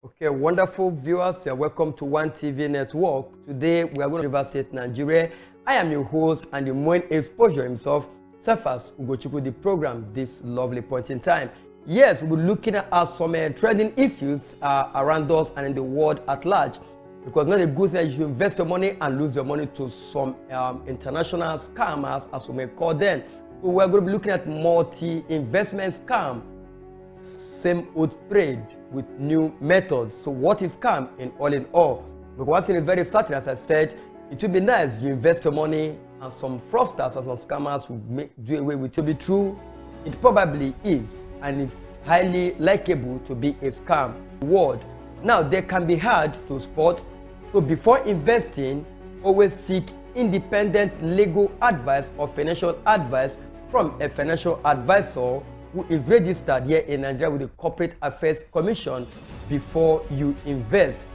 Okay, wonderful viewers, you're welcome to One TV Network. Today we are going to River State, Nigeria. I am your host and the main exposure himself, Cephas Ugochukwu, the program this lovely point in time. Yes, we're looking at some trending issues around us and in the world at large. Because not a good thing you invest your money and lose your money to some international scammers, as we may call them. So we're going to be looking at multi-investment scam. Same old trade with new methods. So what is scam in all? But one thing is very certain, as I said, it would be nice you invest your money and some fraudsters and some scammers will do away with it. To be true, it probably is, and it's highly likable to be a scam word. Now, they can be hard to spot, so before investing, always seek independent legal advice or financial advice from a financial advisor who is registered here in Nigeria with the Corporate Affairs Commission before you invest.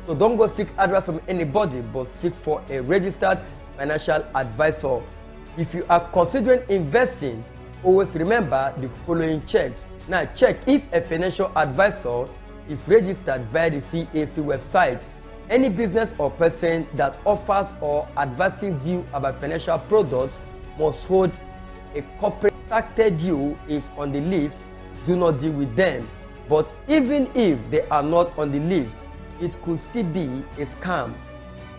So don't go seek advice from anybody, but seek for a registered financial advisor. If you are considering investing, always remember the following checks. Now, check if a financial advisor is registered via the CAC website. Any business or person that offers or advises you about financial products must hold a corporate contacted you is on the list. Do not deal with them. But even if they are not on the list, it could still be a scam.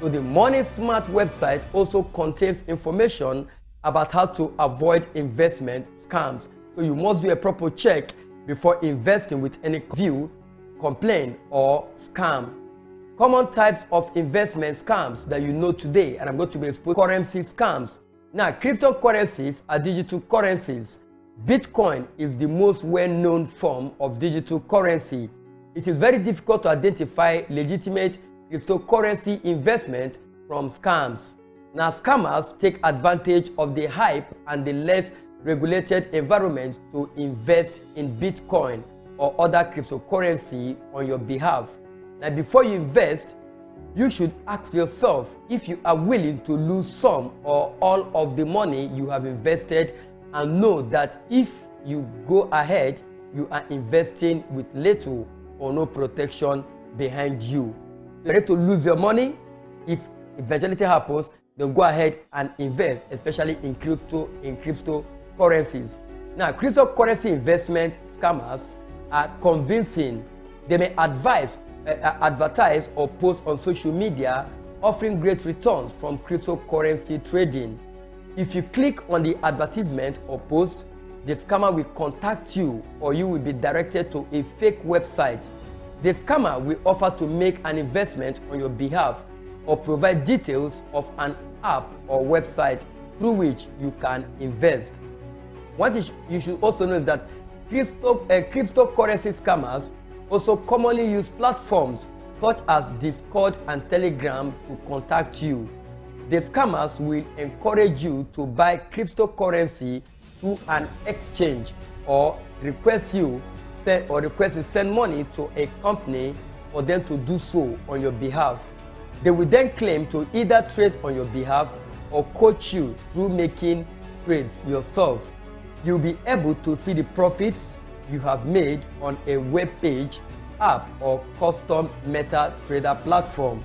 So the Money Smart website also contains information about how to avoid investment scams. So you must do a proper check before investing with any view, complaint, or scam. Common types of investment scams that you know today, and I'm going to be exposing currency scams. Now, cryptocurrencies are digital currencies. Bitcoin is the most well-known form of digital currency. It is very difficult to identify legitimate cryptocurrency investment from scams. Now, scammers take advantage of the hype and the less regulated environment to invest in Bitcoin or other cryptocurrency on your behalf. Now, before you invest, you should ask yourself if you are willing to lose some or all of the money you have invested, and know that if you go ahead, you are investing with little or no protection behind you. You're ready to lose your money? If eventuality happens, then go ahead and invest, especially in cryptocurrencies. Now, cryptocurrency investment scammers are convincing. They may advertise or post on social media offering great returns from cryptocurrency trading. If you click on the advertisement or post, the scammer will contact you, or you will be directed to a fake website. The scammer will offer to make an investment on your behalf or provide details of an app or website through which you can invest. What you should also know is that cryptocurrency scammers also commonly use platforms such as Discord and Telegram to contact you. The scammers will encourage you to buy cryptocurrency through an exchange or request you to send money to a company for them to do so on your behalf. They will then claim to either trade on your behalf or coach you through making trades yourself. You'll be able to see the profits you have made on a web page, app, or custom MetaTrader platform.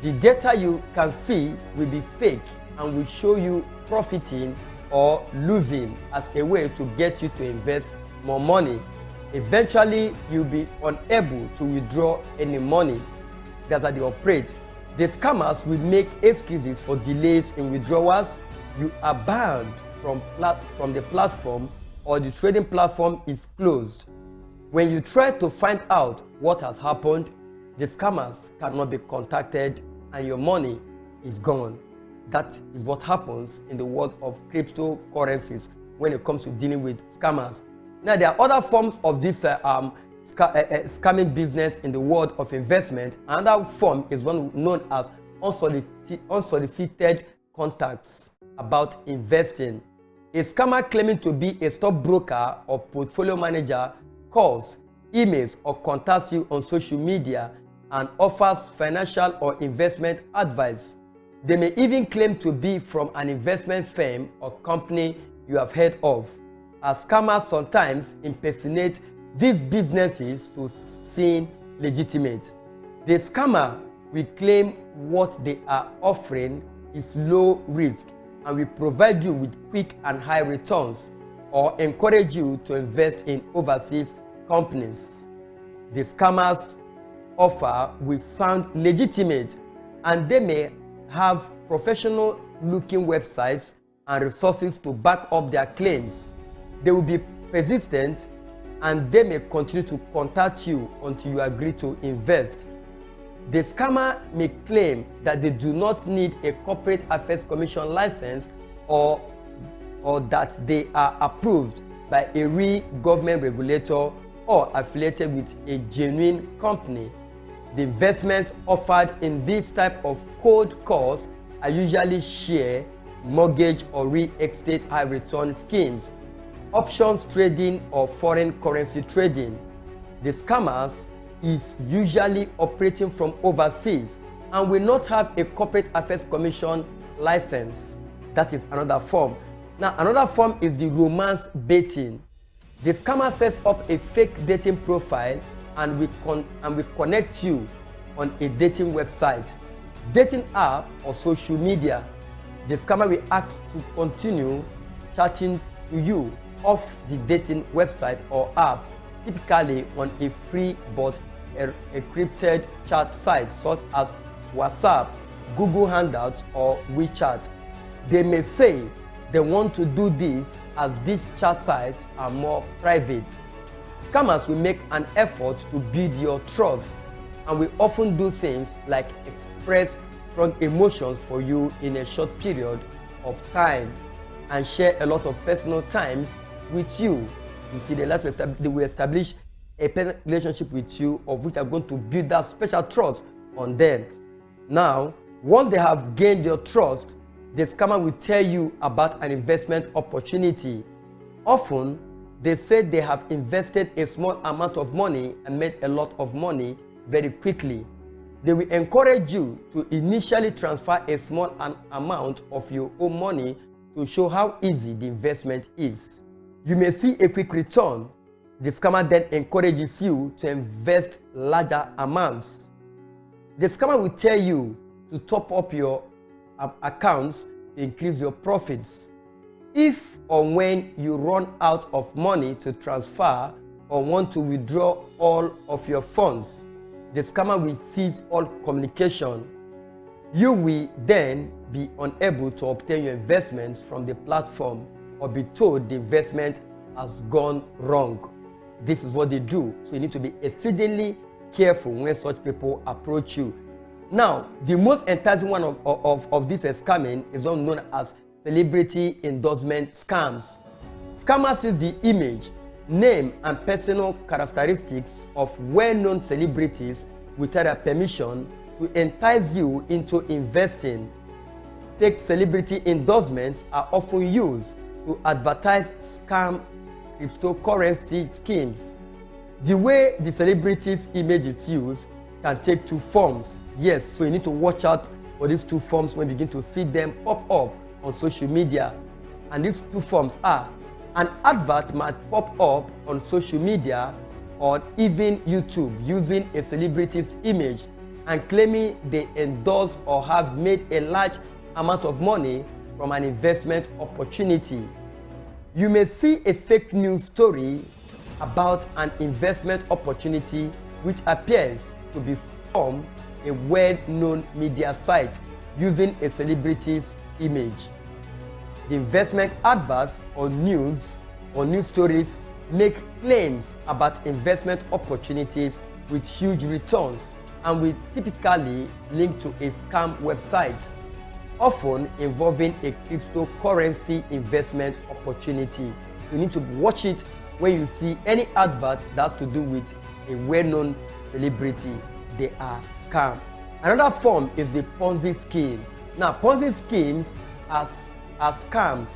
The data you can see will be fake and will show you profiting or losing as a way to get you to invest more money. Eventually, you'll be unable to withdraw any money. That's how they operate. The scammers will make excuses for delays in withdrawals. You are banned from the platform, or the trading platform is closed. When you try to find out what has happened, the scammers cannot be contacted and your money is gone. That is what happens in the world of cryptocurrencies when it comes to dealing with scammers. Now, there are other forms of this scamming business in the world of investment. Another form is one known as unsolicited contacts about investing. A scammer claiming to be a stockbroker or portfolio manager calls, emails, or contacts you on social media and offers financial or investment advice. They may even claim to be from an investment firm or company you have heard of. As scammers sometimes impersonate these businesses to seem legitimate. The scammer will claim what they are offering is low risk and will provide you with quick and high returns, or encourage you to invest in overseas companies. The scammers' offer will sound legitimate, and they may have professional-looking websites and resources to back up their claims. They will be persistent, and they may continue to contact you until you agree to invest. The scammer may claim that they do not need a Corporate Affairs Commission license or that they are approved by a real government regulator or affiliated with a genuine company. The investments offered in this type of cold calls are usually share, mortgage, or real estate high return schemes, options trading, or foreign currency trading. The scammers is usually operating from overseas and will not have a Corporate Affairs Commission license. That is another form. Now, another form is the romance baiting. The scammer sets up a fake dating profile and will connect you on a dating website, dating app, or social media. The scammer will ask to continue chatting to you off the dating website or app, typically on a free but encrypted chat site such as WhatsApp, Google Hangouts, or WeChat. They may say they want to do this as these chat sites are more private. Scammers will make an effort to build your trust and will often do things like express strong emotions for you in a short period of time and share a lot of personal times with you. You see, they will establish a relationship with you, of which are going to build that special trust on them. Now, once they have gained your trust, the scammer will tell you about an investment opportunity. Often, they say they have invested a small amount of money and made a lot of money very quickly. They will encourage you to initially transfer a small amount of your own money to show how easy the investment is. You may see a quick return. The scammer then encourages you to invest larger amounts. The scammer will tell you to top up your accounts to increase your profits. If or when you run out of money to transfer or want to withdraw all of your funds, the scammer will cease all communication. You will then be unable to obtain your investments from the platform or be told the investment has gone wrong. This is what they do. So you need to be exceedingly careful when such people approach you. Now, the most enticing one of this scamming is one known as celebrity endorsement scams. Scammers use the image, name, and personal characteristics of well-known celebrities without their permission to entice you into investing. Fake celebrity endorsements are often used to advertise scam cryptocurrency schemes. The way the celebrity's image is used can take two forms. Yes, so you need to watch out for these two forms when you begin to see them pop up on social media. And these two forms are: an advert might pop up on social media or even YouTube using a celebrity's image and claiming they endorse or have made a large amount of money from an investment opportunity. You may see a fake news story about an investment opportunity which appears to be from a well-known media site using a celebrity's image. The investment adverts or news stories make claims about investment opportunities with huge returns and will typically link to a scam website. often involving a cryptocurrency investment opportunity. You need to watch it when you see any advert that has to do with a well-known celebrity. They are scam. Another form is the Ponzi scheme. Now, Ponzi schemes are scams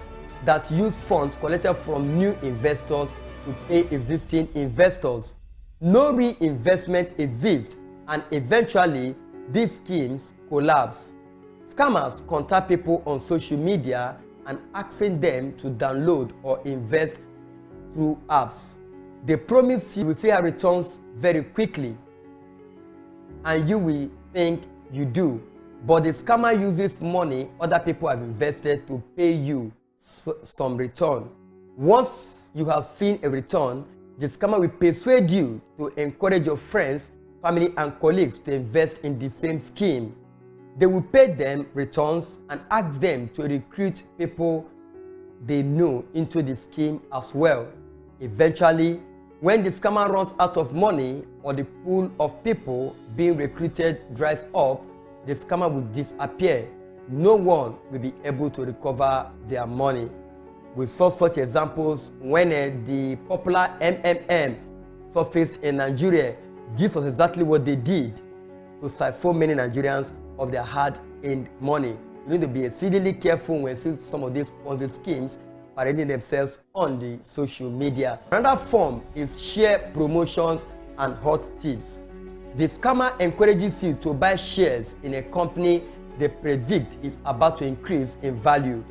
that use funds collected from new investors to pay existing investors. No reinvestment exists, and eventually these schemes collapse. Scammers contact people on social media and asking them to download or invest through apps. They promise you will see your returns very quickly, and you will think you do. But the scammer uses money other people have invested to pay you some return. Once you have seen a return, the scammer will persuade you to encourage your friends, family, and colleagues to invest in the same scheme. They will pay them returns and ask them to recruit people they know into the scheme as well. Eventually, when the scammer runs out of money or the pool of people being recruited dries up, the scammer will disappear. No one will be able to recover their money. We saw such examples when the popular MMM surfaced in Nigeria. This was exactly what they did to siphon many Nigerians of their hard-earned money. You need to be exceedingly careful when you see some of these Ponzi schemes parading themselves on the social media. Another form is share promotions and hot tips. The scammer encourages you to buy shares in a company they predict is about to increase in value.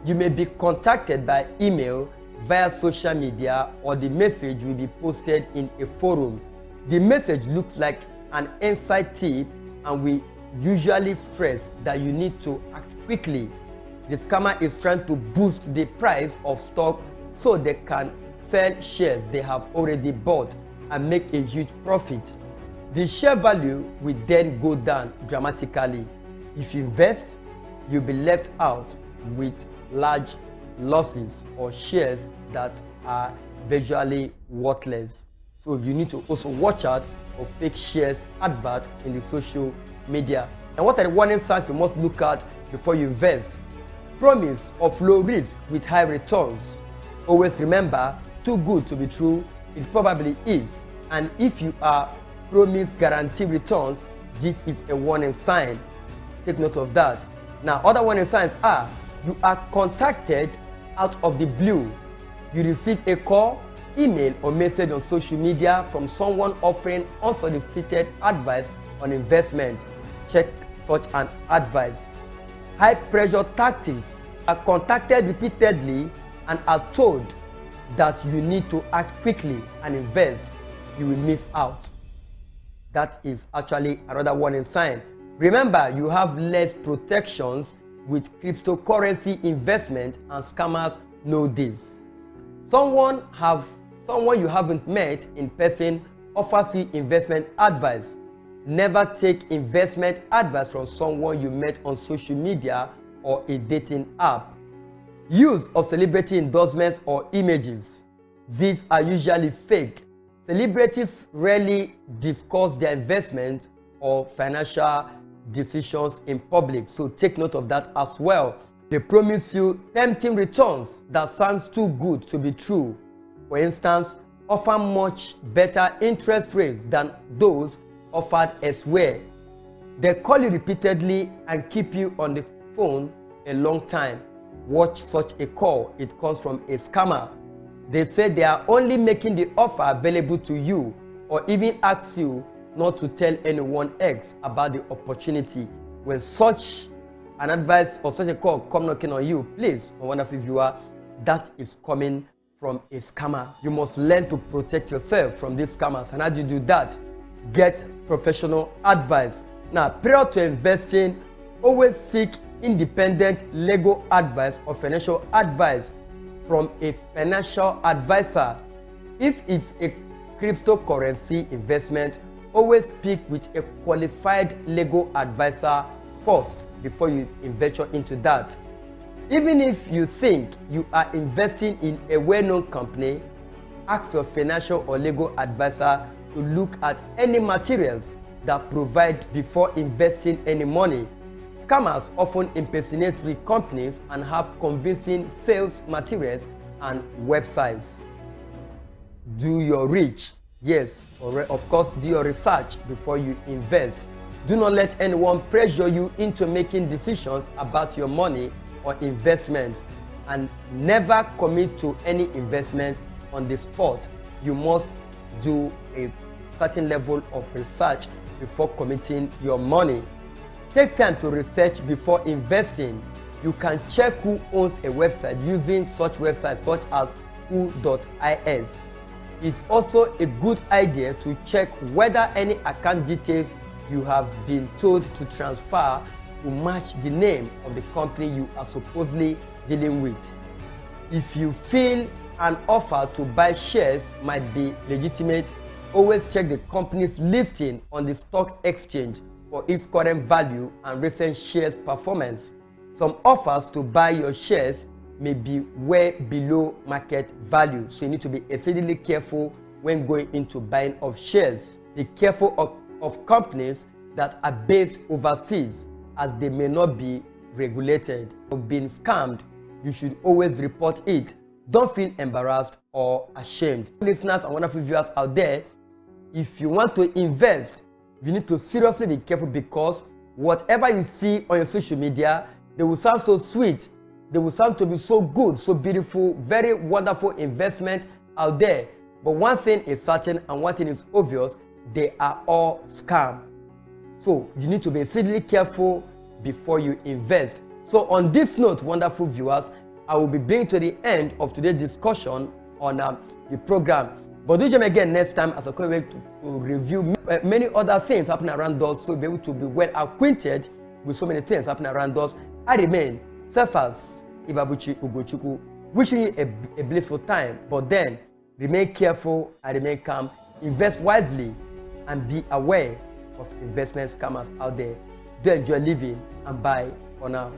You may be contacted by email, via social media, or the message will be posted in a forum. The message looks like an inside tip, and we usually stress that you need to act quickly. The scammer is trying to boost the price of stock so they can sell shares they have already bought and make a huge profit. The share value will then go down dramatically. If you invest, you'll be left out with large losses or shares that are virtually worthless. So you need to also watch out for fake shares advert in the social media. And what are the warning signs you must look at before you invest? Promise of low risk with high returns. Always remember, too good to be true, it probably is. And if you are promised guaranteed returns, this is a warning sign. Take note of that. Now, other warning signs are: you are contacted out of the blue. You receive a call, email, or message on social media from someone offering unsolicited advice on investment. Check such an advice. High pressure tactics. Are contacted repeatedly and are told that you need to act quickly and invest. You will miss out. That is actually another warning sign. Remember, you have less protections with cryptocurrency investment, and scammers know this. Someone you haven't met in person offers you investment advice. Never take investment advice from someone you met on social media or a dating app. Use of celebrity endorsements or images. These are usually fake. Celebrities rarely discuss their investment or financial decisions in public, so take note of that as well. They promise you tempting returns that sounds too good to be true. For instance, offer much better interest rates than those offered elsewhere. They call you repeatedly and keep you on the phone a long time. Watch such a call. It comes from a scammer. They say they are only making the offer available to you, or even ask you not to tell anyone else about the opportunity. When such an advice or such a call come knocking on you, please, my wonderful viewer, that is coming from a scammer. You must learn to protect yourself from these scammers. And how do you do that? Get professional advice. Now, prior to investing, always seek independent legal advice or financial advice from a financial advisor. If it's a cryptocurrency investment, always speak with a qualified legal advisor first before you venture into that. Even if you think you are investing in a well-known company, ask your financial or legal advisor to look at any materials that provide before investing any money. Scammers often impersonate real companies and have convincing sales materials and websites. Do your research. Yes, of course, do your research before you invest. Do not let anyone pressure you into making decisions about your money or investments, and never commit to any investment on the spot. You must do a certain level of research before committing your money. Take time to research before investing. You can check who owns a website using such websites such as who.is. It's also a good idea to check whether any account details you have been told to transfer will match the name of the company you are supposedly dealing with. If you feel an offer to buy shares might be legitimate, always check the company's listing on the stock exchange for its current value and recent shares performance. Some offers to buy your shares may be way below market value, so you need to be exceedingly careful when going into buying of shares. Be careful of companies that are based overseas, as they may not be regulated. If being scammed, you should always report it. Don't feel embarrassed or ashamed. Listeners and wonderful viewers out there, if you want to invest, you need to seriously be careful, because whatever you see on your social media, they will sound so sweet, they will sound to be so good, so beautiful, very wonderful investment out there. But one thing is certain and one thing is obvious: they are all scam. So you need to be extremely careful before you invest. So on this note, wonderful viewers, I will be bringing to the end of today's discussion on the program. But do join me again next time as I come back to review many other things happening around us, so be able to be well acquainted with so many things happening around us. I remain Cephas Ibabuchi Ugochukwu, wishing you a blissful time. But then, remain careful and remain calm. Invest wisely and be aware of investment scammers out there. Do enjoy living, and bye for now.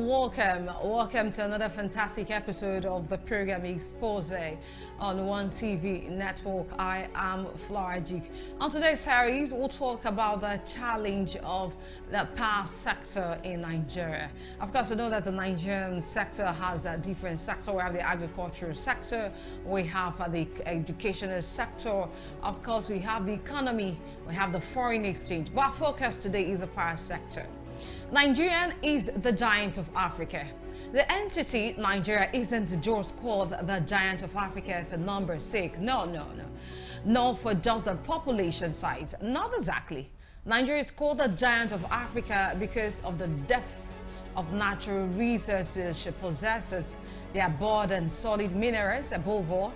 Welcome to another fantastic episode of the program Expose on 1TV network. I am 1Radio. On today's series, we'll talk about the challenge of the power sector in Nigeria. Of course, we know that the Nigerian sector has a different sector. We have the agricultural sector, we have the educational sector, of course, we have the economy, we have the foreign exchange. But our focus today is the power sector. Nigeria is the giant of Africa. The entity Nigeria isn't just called the giant of Africa for numbers' sake. No. Not for just the population size. Not exactly. Nigeria is called the giant of Africa because of the depth of natural resources she possesses. Their broad and solid minerals, above all.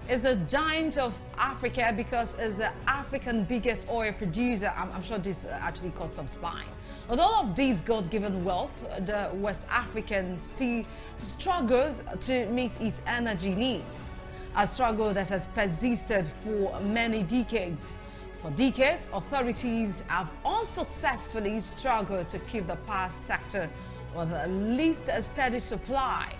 Is the giant of Africa because it's the African biggest oil producer. I'm sure this actually caused some spine. With all of these God-given wealth, the West African still struggles to meet its energy needs, a struggle that has persisted for many decades. For decades, authorities have unsuccessfully struggled to keep the power sector with at least a steady supply.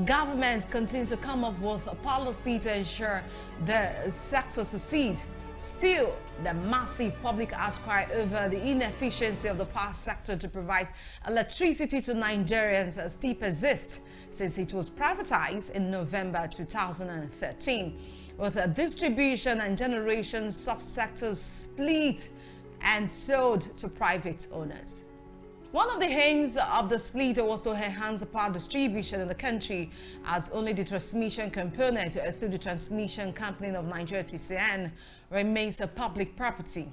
Governments continue to come up with a policy to ensure the sector succeeds. Still, the massive public outcry over the inefficiency of the power sector to provide electricity to Nigerians still persists since it was privatized in November 2013, with a distribution and generation subsectors split and sold to private owners. One of the aims of the split was to enhance power distribution in the country, as only the transmission component through the Transmission Company of Nigeria (TCN) remains a public property.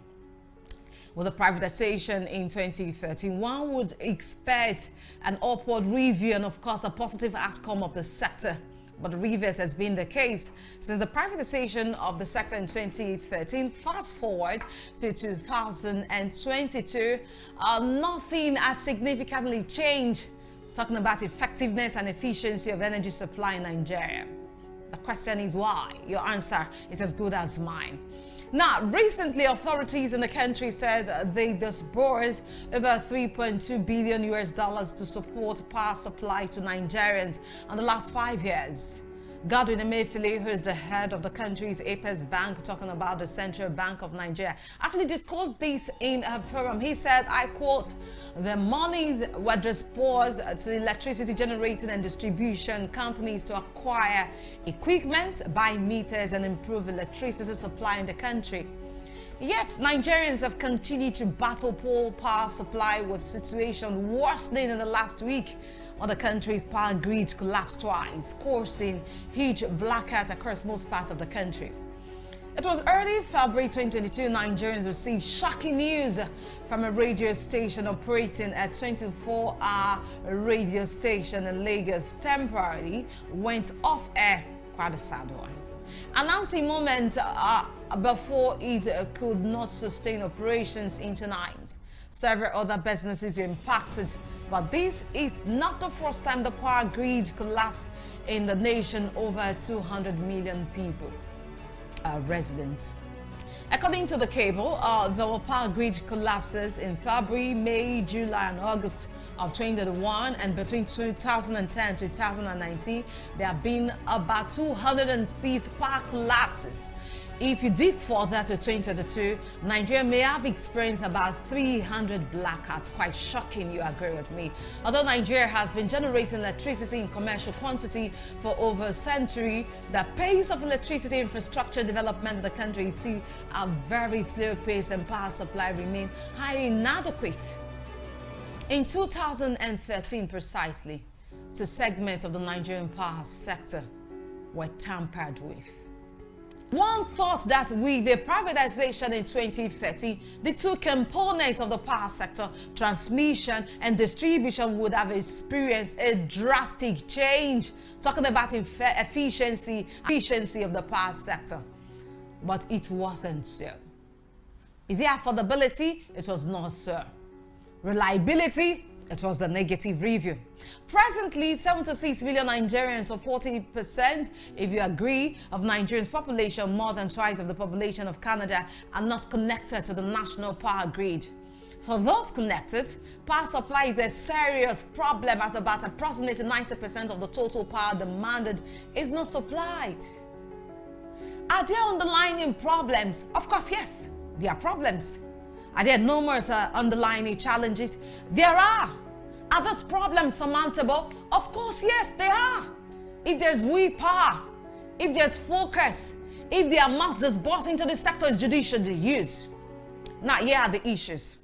With the privatization in 2013, one would expect an upward review and, of course, a positive outcome of the sector. But the reverse has been the case. Since the privatization of the sector in 2013, fast forward to 2022, nothing has significantly changed. Talking about effectiveness and efficiency of energy supply in Nigeria. The question is why? Your answer is as good as mine. Now, recently, authorities in the country said they disbursed over $3.2 billion to support power supply to Nigerians in the last 5 years. Godwin Emefiele, who is the head of the country's Apex Bank, talking about the Central Bank of Nigeria, actually disclosed this in a forum. He said, I quote, "The monies were disbursed to electricity generating and distribution companies to acquire equipment, buy meters, and improve electricity supply in the country." Yet, Nigerians have continued to battle poor power supply, with situation worsening in the last week when the country's power grid collapsed twice, causing huge blackouts across most parts of the country. It was early February 2022, Nigerians received shocking news from a radio station operating a 24-hour radio station in Lagos temporarily went off air, quite a sad one. Announcing moments before it could not sustain operations into night. Several other businesses were impacted, but this is not the first time the power grid collapsed in the nation. Over 200 million people are residents. According to the cable, there were power grid collapses in February, May, July, and August of 2021, and between 2010 and 2019, there have been about 206 power collapses. If you dig further to 2022, Nigeria may have experienced about 300 blackouts. Quite shocking, you agree with me. Although Nigeria has been generating electricity in commercial quantity for over a century, the pace of electricity infrastructure development in the country is still a very slow pace, and power supply remains highly inadequate. In 2013 precisely, two segments of the Nigerian power sector were tampered with. One thought that with the privatization in 2030, the two components of the power sector, transmission and distribution, would have experienced a drastic change, talking about efficiency of the power sector. But it wasn't so. Is it affordability? It was not so. Reliability? It was the negative review. Presently, 76 million Nigerians, or 40%, if you agree, of Nigeria's population, more than twice of the population of Canada, are not connected to the national power grid. For those connected, power supply is a serious problem as about approximately 90% of the total power demanded is not supplied. Are there underlying problems? Of course, yes, there are problems. Are there numerous underlying challenges? There are. Are those problems surmountable? Of course, yes, they are. If there's willpower, if there's focus, if the amount disbursed into the sector is judiciously used. Now, here are the issues.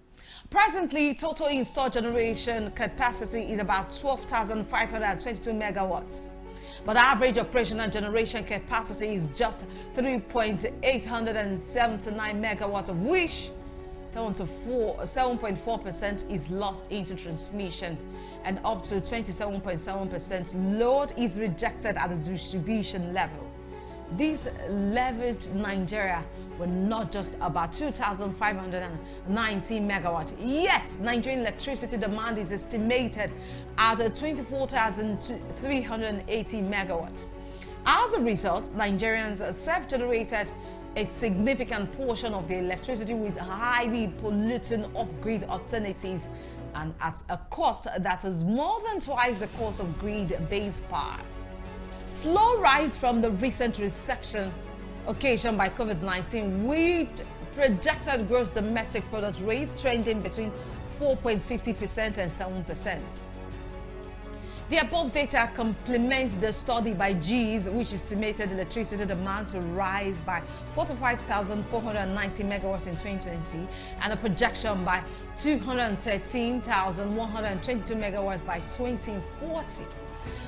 Presently, total installed generation capacity is about 12,522 megawatts. But average operational generation capacity is just 3,879 megawatts, of which 7.4% is lost into transmission, and up to 27.7% load is rejected at the distribution level. This leveraged Nigeria were not just about 2,519 megawatts. Yet, Nigerian electricity demand is estimated at 24,380 megawatts. As a result, Nigerians self-generated a significant portion of the electricity with highly polluting off-grid alternatives, and at a cost that is more than twice the cost of grid-based power. Slow rise from the recent recession occasioned by COVID-19, with projected gross domestic product rates trending between 4.50% and 7%. The above data complements the study by GES, which estimated electricity demand to rise by 45,490 megawatts in 2020 and a projection by 213,122 megawatts by 2040.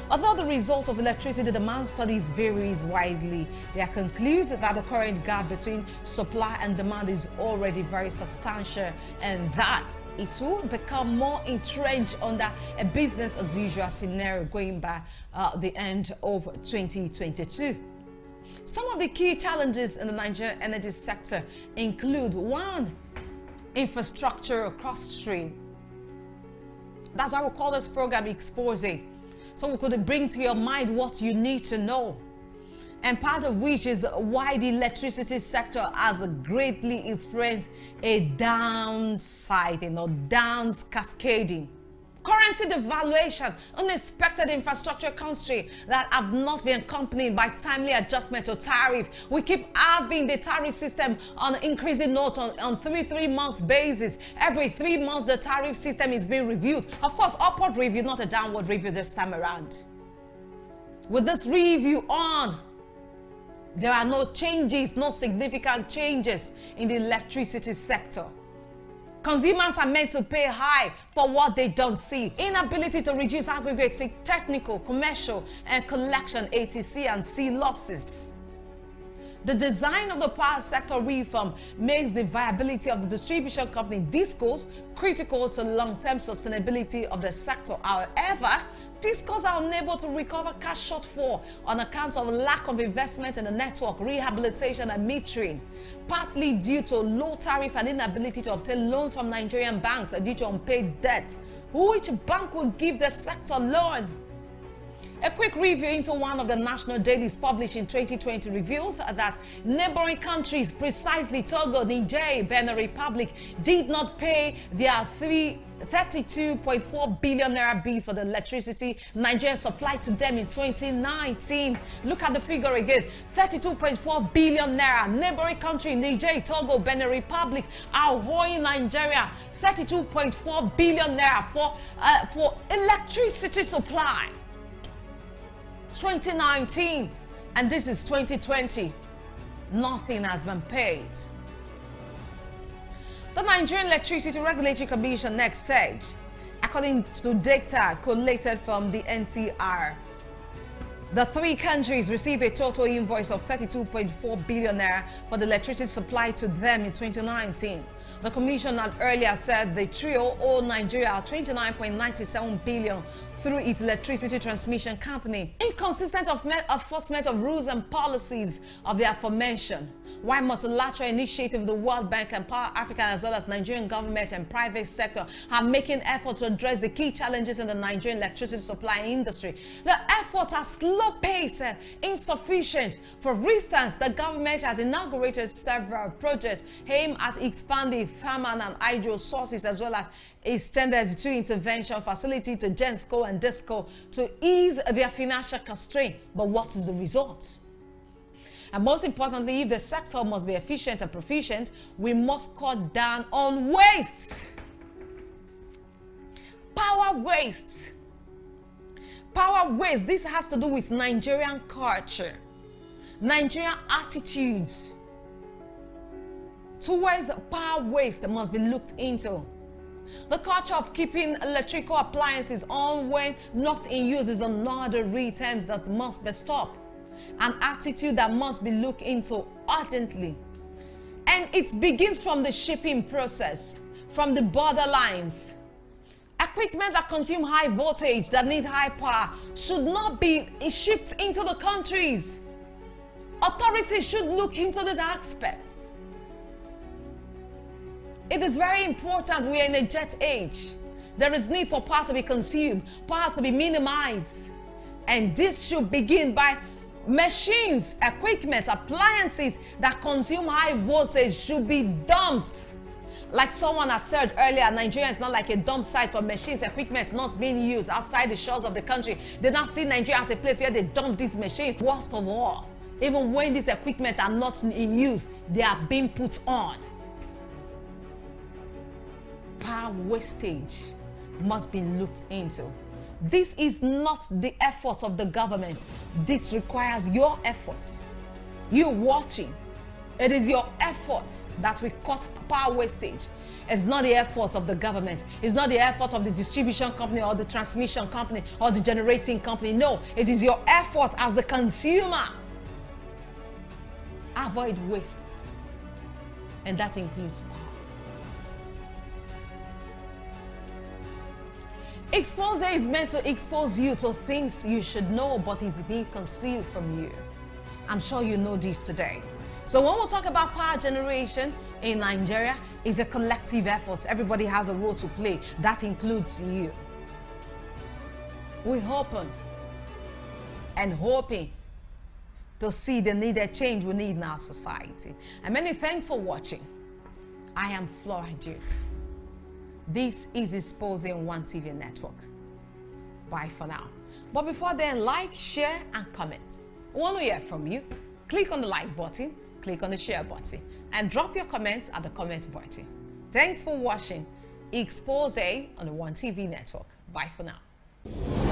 Although the result of electricity demand studies varies widely, they conclude that the current gap between supply and demand is already very substantial, and that it will become more entrenched under a business-as-usual scenario going by the end of 2022. Some of the key challenges in the Nigerian energy sector include: 1. Infrastructure cross-stream. That's why we call this program Expose. So we could bring to your mind what you need to know, and part of which is why the electricity sector has greatly experienced a downside, downs cascading. Currency devaluation, unexpected infrastructure constraints that have not been accompanied by timely adjustment to tariff. We keep having the tariff system on increasing note on 3 months basis. Every 3 months, the tariff system is being reviewed. Of course, upward review, not a downward review this time around. With this review on, there are no changes, no significant changes in the electricity sector. Consumers are meant to pay high for what they don't see. Inability to reduce aggregate technical, commercial, and collection ATC and C losses. The design of the power sector reform makes the viability of the distribution company DISCOs critical to long-term sustainability of the sector. However, DISCOs are unable to recover cash shortfall on account of lack of investment in the network, rehabilitation, and metering, partly due to low tariff and inability to obtain loans from Nigerian banks due to unpaid debt. Which bank will give the sector loan? A quick review into one of the national dailies published in 2020 reveals that neighboring countries, precisely Togo, Niger, Benin Republic, did not pay their 32.4 billion naira bills for the electricity Nigeria supplied to them in 2019. Look at the figure again: 32.4 billion naira. Neighboring country Niger, Togo, Benin Republic are owing Nigeria 32.4 billion naira for electricity supply. 2019, and this is 2020. Nothing has been paid. The Nigerian Electricity Regulatory Commission next said, according to data collated from the NCR, the 3 countries received a total invoice of 32.4 billion naira for the electricity supply to them in 2019. The Commission had earlier said the trio owed Nigeria 29.97 billion through its electricity transmission company. Inconsistent enforcement of rules and policies of the aforementioned, while multilateral initiative of the World Bank and Power Africa, as well as Nigerian government and private sector, are making efforts to address the key challenges in the Nigerian electricity supply industry. The efforts are slow-paced and insufficient. For instance, the government has inaugurated several projects aimed at expanding the thermal and hydro sources, as well as extended to intervention facility to GENSCO and DISCO to ease their financial constraint. But what is the result? And most importantly, if the sector must be efficient and proficient, we must cut down on waste. Power waste. Power waste. This has to do with Nigerian culture, Nigerian attitudes towards power waste must be looked into. The culture of keeping electrical appliances on when not in use is another item that must be stopped. An attitude that must be looked into urgently. And it begins from the shipping process, from the borderlines. Equipment that consume high voltage, that need high power, should not be shipped into the countries. Authorities should look into these aspects. It is very important. We are in a jet age. There is need for power to be consumed, power to be minimized. And this should begin by machines, equipment, appliances that consume high voltage should be dumped. Like someone had said earlier, Nigeria is not like a dump site for machines, equipment not being used outside the shores of the country. They now see Nigeria as a place where they dump these machines. Worst of all, even when these equipment are not in use, they are being put on. Power wastage must be looked into. This is not the effort of the government. This requires your efforts. You watching. It is your efforts that will cut power wastage. It's not the effort of the government. It's not the effort of the distribution company or the transmission company or the generating company. No, it is your effort as the consumer. Avoid waste. And that includes power. Expose is meant to expose you to things you should know, but is being concealed from you. I'm sure you know this today. So when we talk about power generation in Nigeria, it's a collective effort. Everybody has a role to play. That includes you. We're hoping to see the needed change we need in our society. And many thanks for watching. I am Flora Duke. This is Exposing 1TV Network. Bye for now. But before then, like, share, and comment. We want to hear from you. Click on the like button, click on the share button, and drop your comments at the comment button. Thanks for watching Expose on the 1TV Network. Bye for now.